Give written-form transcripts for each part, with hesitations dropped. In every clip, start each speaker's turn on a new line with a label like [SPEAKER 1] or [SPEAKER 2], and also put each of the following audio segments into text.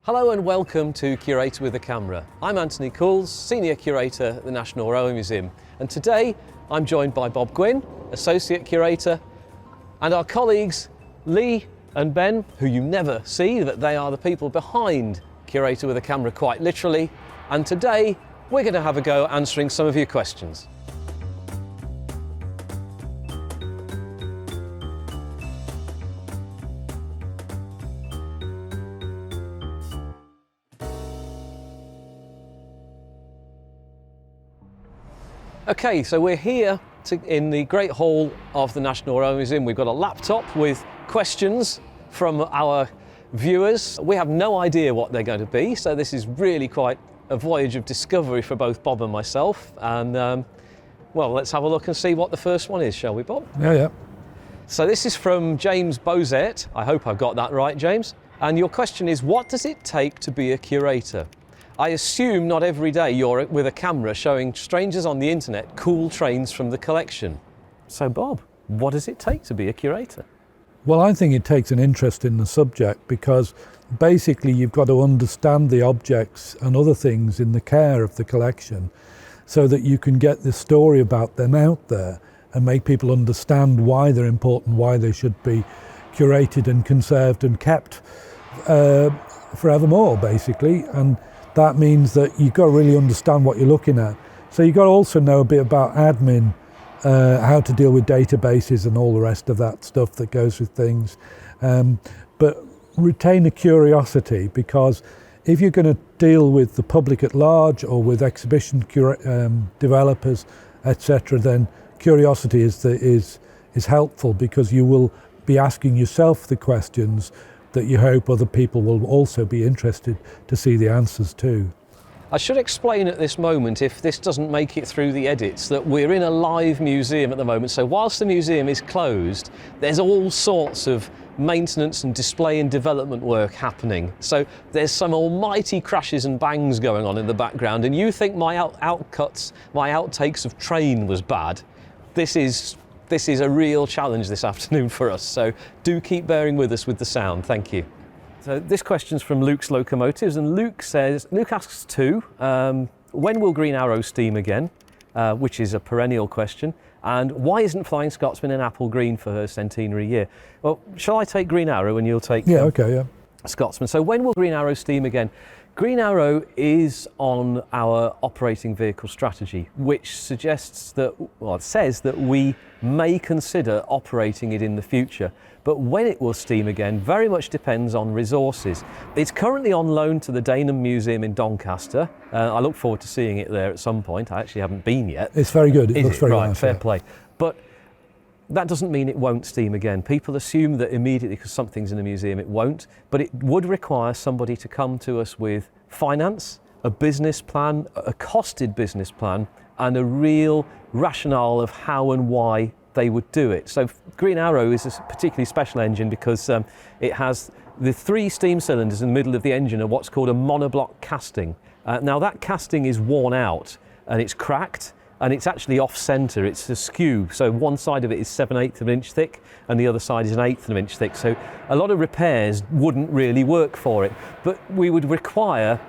[SPEAKER 1] Hello and welcome to Curator with a Camera. I'm Anthony Coulls, Senior Curator at the National Railway Museum, and today I'm joined by Bob Gywnne, Associate Curator, and our colleagues Lee and Ben, who you never see, but they are the people behind Curator with a Camera quite literally, and today we're going to have a go answering some of your questions. Okay, so we're here in the Great Hall of the National Railway Museum. We've got a laptop with questions from our viewers. We have no idea what they're going to be, so this is really quite a voyage of discovery for both Bob and myself. And well, let's have a look and see what the first one is, shall we, Bob?
[SPEAKER 2] Yeah.
[SPEAKER 1] So this is from James Bozet. I hope I've got that right, James. And your question is, what does it take to be a curator? I assume not every day you're with a camera showing strangers on the internet cool trains from the collection. So Bob, what does it take to be a curator?
[SPEAKER 2] Well, I think it takes an interest in the subject because basically you've got to understand the objects and other things in the care of the collection so that you can get the story about them out there and make people understand why they're important, why they should be curated and conserved and kept forevermore, basically. And that means that you've got to really understand what you're looking at. So you've got to also know a bit about admin, how to deal with databases and all the rest of that stuff that goes with things. But retain a curiosity, because if you're going to deal with the public at large or with exhibition developers, etc., then curiosity is helpful, because you will be asking yourself the questions that you hope other people will also be interested to see the answers to.
[SPEAKER 1] I should explain at this moment, if this doesn't make it through the edits, that we're in a live museum at the moment. So whilst the museum is closed, there's all sorts of maintenance and display and development work happening. So there's some almighty crashes and bangs going on in the background, and you think my outtakes of train was bad. This is a real challenge this afternoon for us, so do keep bearing with us with the sound, thank you. So this question's from Luke's Locomotives, and Luke asks two, when will Green Arrow steam again? Which is a perennial question, and why isn't Flying Scotsman in apple green for her centenary year? Well, shall I take Green Arrow and you'll take Scotsman? So when will Green Arrow steam again? Green Arrow is on our operating vehicle strategy, which suggests that, well, it says that we may consider operating it in the future. But when it will steam again very much depends on resources. It's currently on loan to the Dynamometer Museum in Doncaster. I look forward to seeing it there at some point. I actually haven't been yet.
[SPEAKER 2] It's very good. It looks very nice.
[SPEAKER 1] Right, fair play. But that doesn't mean it won't steam again. People assume that immediately because something's in a museum it won't, but it would require somebody to come to us with finance, a business plan, a costed business plan, and a real rationale of how and why they would do it. So Green Arrow is a particularly special engine because it has the 3 steam cylinders in the middle of the engine are what's called a monoblock casting. Now that casting is worn out and it's cracked, and it's actually off-centre, it's askew, so one side of it is 7/8 of an inch thick and the other side is 1/8 of an inch thick, so a lot of repairs wouldn't really work for it, but we would require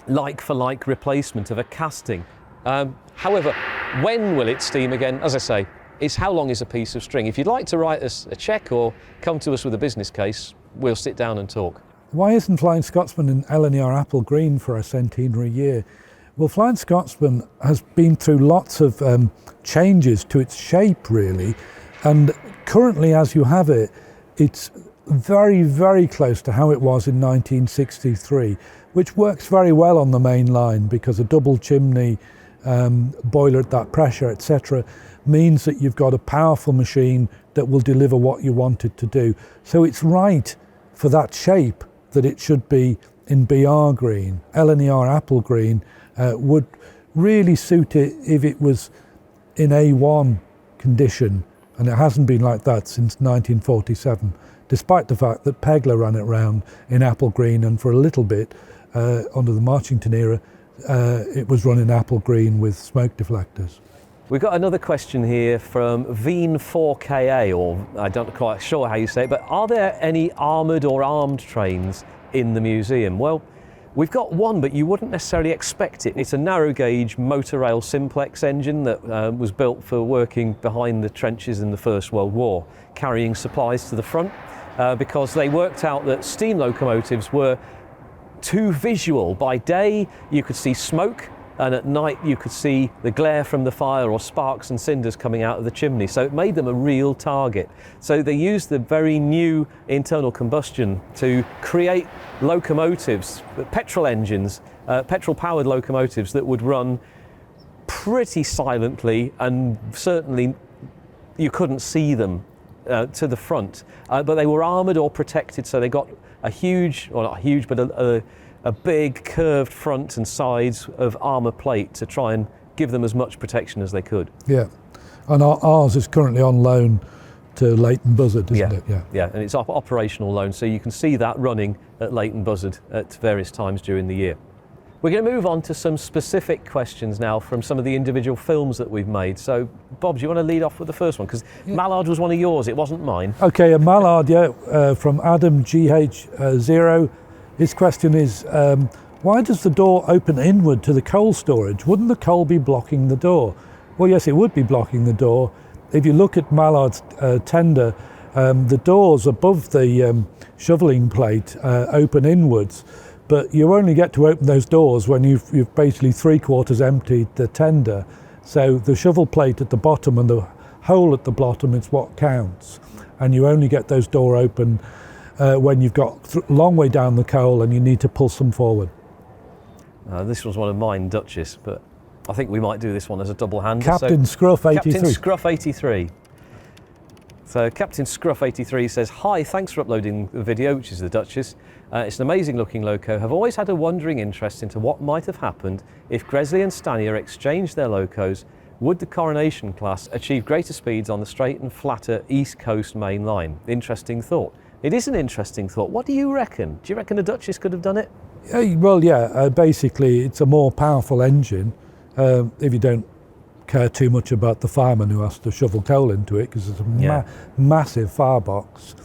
[SPEAKER 1] like-for-like replacement of a casting. However, when will it steam again? As I say, it's how long is a piece of string. If you'd like to write us a cheque or come to us with a business case, we'll sit down and talk.
[SPEAKER 2] Why isn't Flying Scotsman in LNER apple green for a centenary year? Well, Flying Scotsman has been through lots of changes to its shape, really, and currently, as you have it, it's very, very close to how it was in 1963, which works very well on the main line because a double chimney boiler at that pressure, etc., means that you've got a powerful machine that will deliver what you want it to do. So it's right for that shape that it should be in BR green. LNER apple green would really suit it if it was in A1 condition, and it hasn't been like that since 1947, despite the fact that Pegler ran it round in apple green, and for a little bit under the Marchington era it was run in apple green with smoke deflectors.
[SPEAKER 1] We've got another question here from Veen4KA, or I don't quite sure how you say it, but are there any armoured or armed trains in the museum? Well, we've got one, but you wouldn't necessarily expect it. It's a narrow gauge motor rail simplex engine that was built for working behind the trenches in the First World War, carrying supplies to the front, because they worked out that steam locomotives were too visual. By day you could see smoke, and at night you could see the glare from the fire or sparks and cinders coming out of the chimney. So it made them a real target. So they used the very new internal combustion to create locomotives, petrol engines, petrol-powered locomotives that would run pretty silently, and certainly you couldn't see them to the front. But they were armoured or protected, so they got a huge, or not huge, but a big curved front and sides of armour plate to try and give them as much protection as they could.
[SPEAKER 2] Yeah, and ours is currently on loan to Leighton Buzzard, isn't it?
[SPEAKER 1] Yeah, and it's operational loan, so you can see that running at Leighton Buzzard at various times during the year. We're going to move on to some specific questions now from some of the individual films that we've made. So, Bob, do you want to lead off with the first one? Because Mallard was one of yours, it wasn't mine.
[SPEAKER 2] Okay, a Mallard, from Adam GH0. His question is, why does the door open inward to the coal storage? Wouldn't the coal be blocking the door? Well, yes, it would be blocking the door. If you look at Mallard's tender, the doors above the shovelling plate open inwards, but you only get to open those doors when you've basically 3/4 emptied the tender. So the shovel plate at the bottom and the hole at the bottom is what counts, and you only get those door open when you've got a long way down the coal and you need to pull some forward.
[SPEAKER 1] This was one of mine, Duchess, but I think we might do this one as a double-hander.
[SPEAKER 2] Captain Scruff 83.
[SPEAKER 1] Captain Scruff 83. So Captain Scruff 83 says, "Hi, thanks for uploading the video," which is the Duchess. "It's an amazing looking loco. Have always had a wondering interest into what might have happened if Gresley and Stanier exchanged their locos. Would the Coronation class achieve greater speeds on the straight and flatter East Coast main line? Interesting thought." It is an interesting thought. What do you reckon? Do you reckon the Duchess could have done it?
[SPEAKER 2] Well, yeah, basically it's a more powerful engine, if you don't care too much about the fireman who has to shovel coal into it, because it's a massive firebox.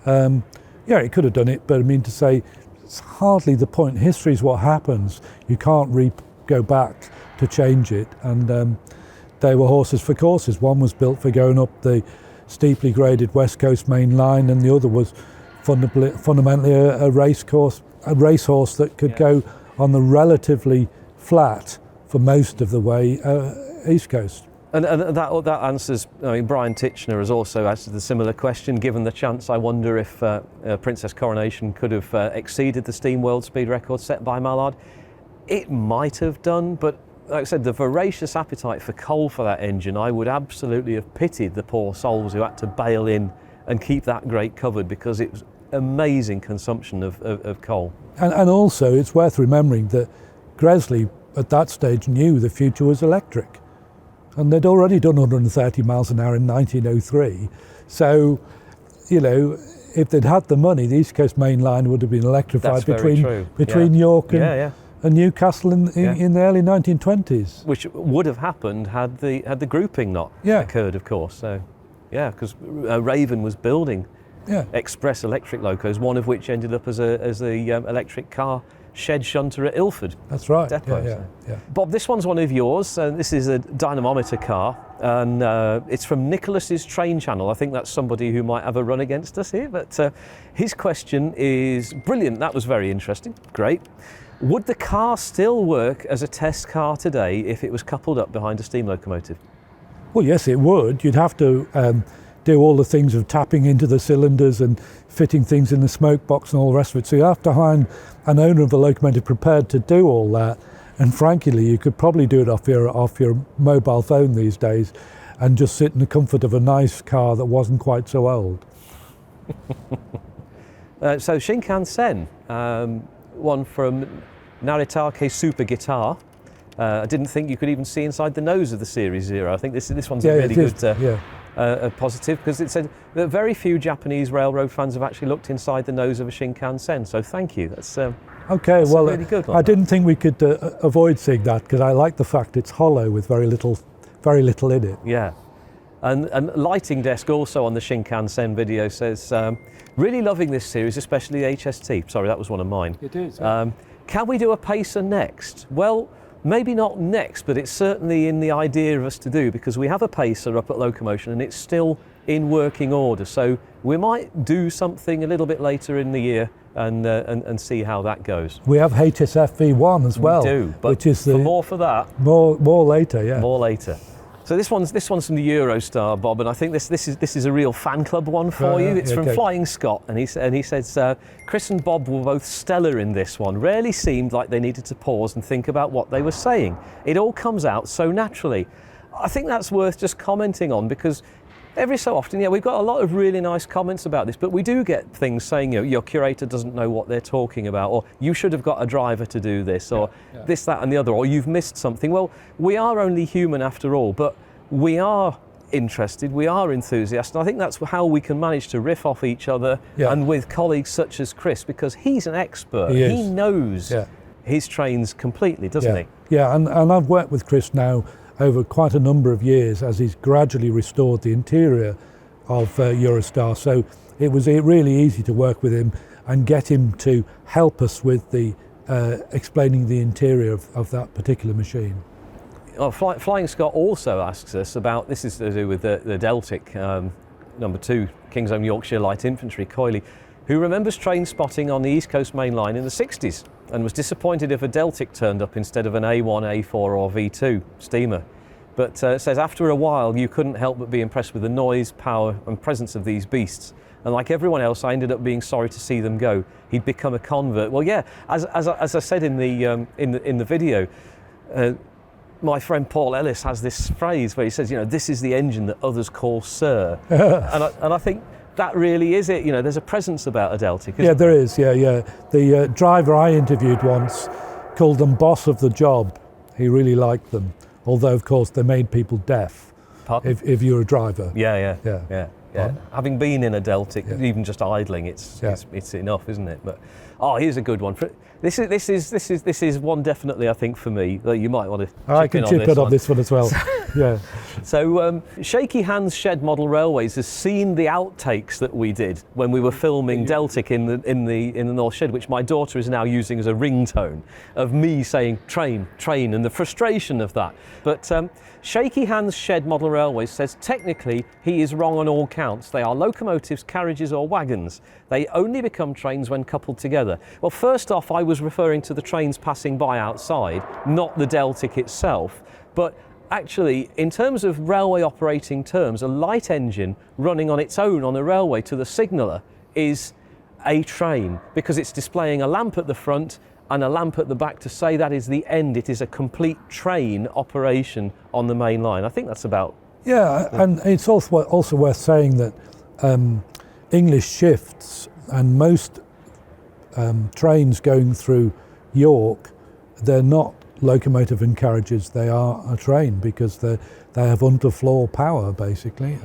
[SPEAKER 2] Yeah, it could have done it, but I mean to say, it's hardly the point. History is what happens. You can't go back to change it, and they were horses for courses. One was built for going up the steeply graded West Coast main line, and the other was fundamentally a racehorse that could go on the relatively flat for most of the way East Coast.
[SPEAKER 1] And that answers, I mean, Brian Titchener has also answered a similar question. Given the chance, I wonder if Princess Coronation could have exceeded the steam world speed record set by Mallard. It might have done, but like I said, the voracious appetite for coal for that engine, I would absolutely have pitied the poor souls who had to bail in and keep that grate covered, because it was amazing consumption of coal.
[SPEAKER 2] And also, it's worth remembering that Gresley at that stage knew the future was electric. And they'd already done 130 miles an hour in 1903. So, you know, if they'd had the money, the East Coast main line would have been electrified between York and Newcastle in the early 1920s.
[SPEAKER 1] Which would have happened had the grouping not occurred, of course. So, yeah, because Raven was building express electric locos, one of which ended up as the electric car shed shunter at Ilford.
[SPEAKER 2] That's right.
[SPEAKER 1] Depot. Bob, this one's one of yours. This is a Dynamometer Car, and it's from Nicholas's Train Channel. I think that's somebody who might have a run against us here, but his question is brilliant. That was very interesting. Great. Would the car still work as a test car today if it was coupled up behind a steam locomotive?
[SPEAKER 2] Well, yes, it would. You'd have to do all the things of tapping into the cylinders and fitting things in the smoke box and all the rest of it. So you have to find an owner of a locomotive prepared to do all that. And frankly, you could probably do it off your mobile phone these days and just sit in the comfort of a nice car that wasn't quite so old.
[SPEAKER 1] So Shinkansen, one from Naritake Super Guitar. I didn't think you could even see inside the nose of the Series Zero. I think this one's a really good positive, because it said that very few Japanese railroad fans have actually looked inside the nose of a Shinkansen. So thank you. That's
[SPEAKER 2] okay.
[SPEAKER 1] that's
[SPEAKER 2] well,
[SPEAKER 1] a really good one.
[SPEAKER 2] I didn't think we could avoid seeing that, because I like the fact it's hollow with very little in it.
[SPEAKER 1] Yeah. And Lighting Desk also on the Shinkansen video says, really loving this series, especially the HST. Sorry, that was one of mine.
[SPEAKER 2] It is.
[SPEAKER 1] Can we do a pacer next? Well, maybe not next, but it's certainly in the idea of us to do, because we have a pacer up at Locomotion and it's still in working order. So we might do something a little bit later in the year and see how that goes.
[SPEAKER 2] We have HSFV1 as well.
[SPEAKER 1] We do, but
[SPEAKER 2] which is
[SPEAKER 1] for that.
[SPEAKER 2] More later, yeah.
[SPEAKER 1] More later. So this one's from the Eurostar, Bob, and I think this is a real fan club one for you. It's from Flying Scott, and he says Chris and Bob were both stellar in this one. Rarely seemed like they needed to pause and think about what they were saying. It all comes out so naturally. I think that's worth just commenting on, because every so often, we've got a lot of really nice comments about this, but we do get things saying, your curator doesn't know what they're talking about, or you should have got a driver to do this, or this, that and the other, or you've missed something. Well, we are only human after all, but we are interested, we are enthusiastic, and I think that's how we can manage to riff off each other and with colleagues such as Chris, because he's an expert. He knows his trains completely, doesn't he?
[SPEAKER 2] Yeah, and I've worked with Chris now over quite a number of years as he's gradually restored the interior of Eurostar. So it was really easy to work with him and get him to help us with the explaining the interior of that particular machine.
[SPEAKER 1] Oh, Flying Scott also asks us about, this is to do with the Deltic, number 2, King's Own Yorkshire Light Infantry, Coily, who remembers train spotting on the East Coast Main Line in the 60s and was disappointed if a Deltic turned up instead of an A1, A4 or V2 steamer. But says after a while you couldn't help but be impressed with the noise, power and presence of these beasts. And like everyone else, I ended up being sorry to see them go. He'd become a convert. Well, yeah, as I said in the video, my friend Paul Ellis has this phrase where he says, this is the engine that others call Sir. and I think that really is it. There's a presence about a Deltic.
[SPEAKER 2] There is. The driver I interviewed once called them boss of the job. He really liked them, although of course they made people deaf.
[SPEAKER 1] Pardon?
[SPEAKER 2] If you're a driver.
[SPEAKER 1] Yeah. Having been in a Deltic, even just idling, it's enough, isn't it? But here's a good one. This is one definitely, I think, for me that you might want to.
[SPEAKER 2] I can chip in on this one as well.
[SPEAKER 1] So Shaky Hands Shed Model Railways has seen the outtakes that we did when we were filming Deltic in the North Shed, which my daughter is now using as a ringtone of me saying train, train, and the frustration of that. But Shaky Hands Shed Model Railways says technically he is wrong on all counts. They are locomotives, carriages or wagons. They only become trains when coupled together. Well, first off, I was referring to the trains passing by outside, not the Deltic itself. But actually, in terms of railway operating terms, a light engine running on its own on a railway to the signaller is a train, because it's displaying a lamp at the front and a lamp at the back to say that is the end. It is a complete train operation on the main line. I think that's about...
[SPEAKER 2] Yeah, and it's also worth saying that English shifts and most trains going through York, they're not locomotive and carriages, they are a train, because they have underfloor power basically.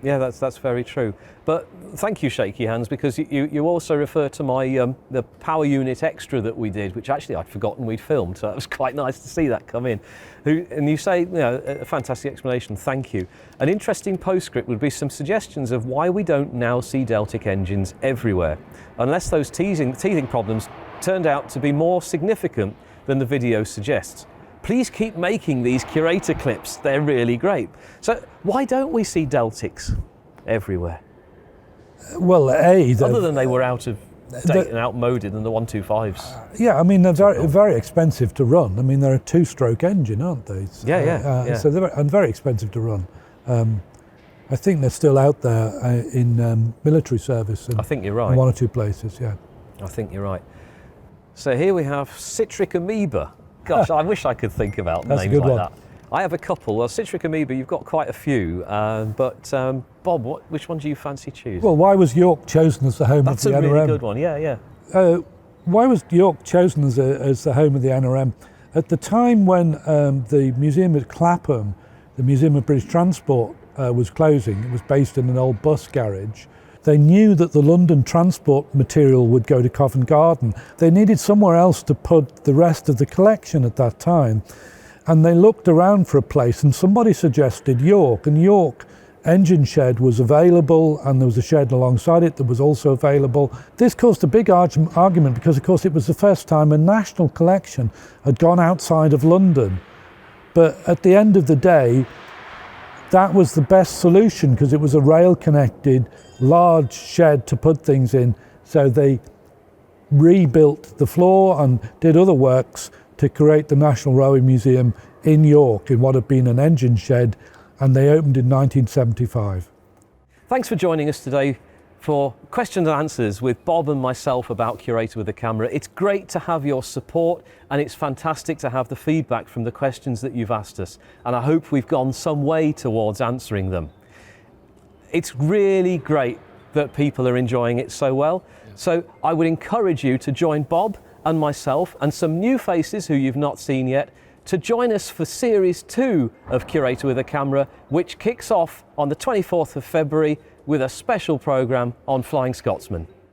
[SPEAKER 1] Yeah, that's very true. But thank you, Shaky Hands, because you also refer to my the power unit extra that we did, which actually I'd forgotten we'd filmed, so it was quite nice to see that come in. And you say, a fantastic explanation, thank you. An interesting postscript would be some suggestions of why we don't now see Deltic engines everywhere, unless those teething problems turned out to be more significant than the video suggests. Please keep making these Curator clips, they're really great. So why don't we see Deltics everywhere?
[SPEAKER 2] Well,
[SPEAKER 1] other than they were out of date and outmoded than the 125s.
[SPEAKER 2] Yeah, I mean, they're very expensive to run. I mean, they're a two-stroke engine, aren't they? So they're very expensive to run. I think they're still out there in military service. I
[SPEAKER 1] think you're right.
[SPEAKER 2] In one or two places, yeah.
[SPEAKER 1] I think you're right. So here we have citricamoeba. Gosh, I wish I could think about names like that. I have a couple. Well, citricamoeba, you've got quite a few. But Bob, which one do you fancy choosing?
[SPEAKER 2] Well, why was York chosen as the home of the NRM?
[SPEAKER 1] That's a really good one, yeah.
[SPEAKER 2] Why was York chosen as the home of the NRM? At the time when the museum at Clapham, the Museum of British Transport, was closing, it was based in an old bus garage, they knew that the London transport material would go to Covent Garden. They needed somewhere else to put the rest of the collection at that time. and they looked around for a place, and somebody suggested York, and York engine shed was available, and there was a shed alongside it that was also available. This caused a big argument because, of course, it was the first time a national collection had gone outside of London. But at the end of the day, that was the best solution because it was a rail-connected, large shed to put things in. So they rebuilt the floor and did other works to create the National Railway Museum in York in what had been an engine shed, and they opened in 1975.
[SPEAKER 1] Thanks for joining us today for questions and answers with Bob and myself about Curator with a Camera. It's great to have your support, and it's fantastic to have the feedback from the questions that you've asked us, and I hope we've gone some way towards answering them. It's really great that people are enjoying it so well, so I would encourage you to join Bob and myself and some new faces who you've not seen yet to join us for Series 2 of Curator with a Camera, which kicks off on the 24th of February with a special programme on Flying Scotsman.